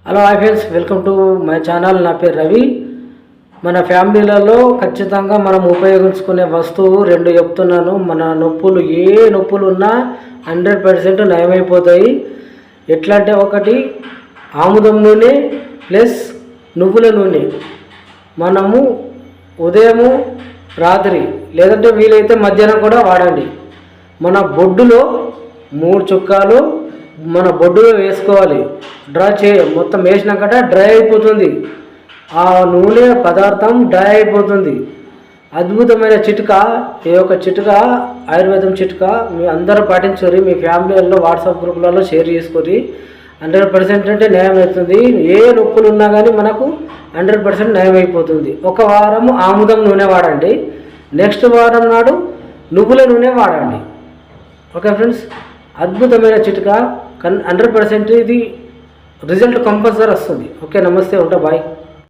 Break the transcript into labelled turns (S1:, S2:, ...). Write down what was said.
S1: Hello hi friends, welcome to my channel. నా పేరు రవి. మన ఫ్యామిలీలలో ఖచ్చితంగా మనం ఉపయోగించుకునే వస్తువు రెండు చెప్తున్నాను. మన నొప్పులు ఏ నొప్పులు ఉన్నా 100% నయమైపోతాయి. ఎట్లా అంటే, ఒకటి ఆముదం నూనె ప్లస్ నువ్వుల నూనె. మనము ఉదయము, రాత్రి లేదంటే వీలైతే మధ్యాహ్నం కూడా వాడండి. మన బొడ్డులో 3 చుక్కాలు మన బొడ్డులో వేసుకోవాలి. మొత్తం వేసినాక డ్రై అయిపోతుంది. ఆ నూనె పదార్థం డ్రై అయిపోతుంది. అద్భుతమైన చిట్కా. ఈ యొక్క చిట్కా ఆయుర్వేదం చిట్కా మీ అందరూ పాటించుకొని మీ ఫ్యామిలీలలో వాట్సాప్ గ్రూపులలో షేర్ చేసుకొని 100% అంటే న్యాయం అవుతుంది. ఏ నొప్పులు ఉన్నా కానీ మనకు 100% న్యాయం అయిపోతుంది. ఒక వారం ఆముదం నూనె వాడండి, నెక్స్ట్ వారం నాడు నువ్వుల నూనె వాడండి. ఓకే ఫ్రెండ్స్, అద్భుతమైన చిట్కా. 100% ఇది రిజల్ట్ కంపల్సరీ వస్తుంది. ఓకే, నమస్తే, ఉంటా, బాయ్.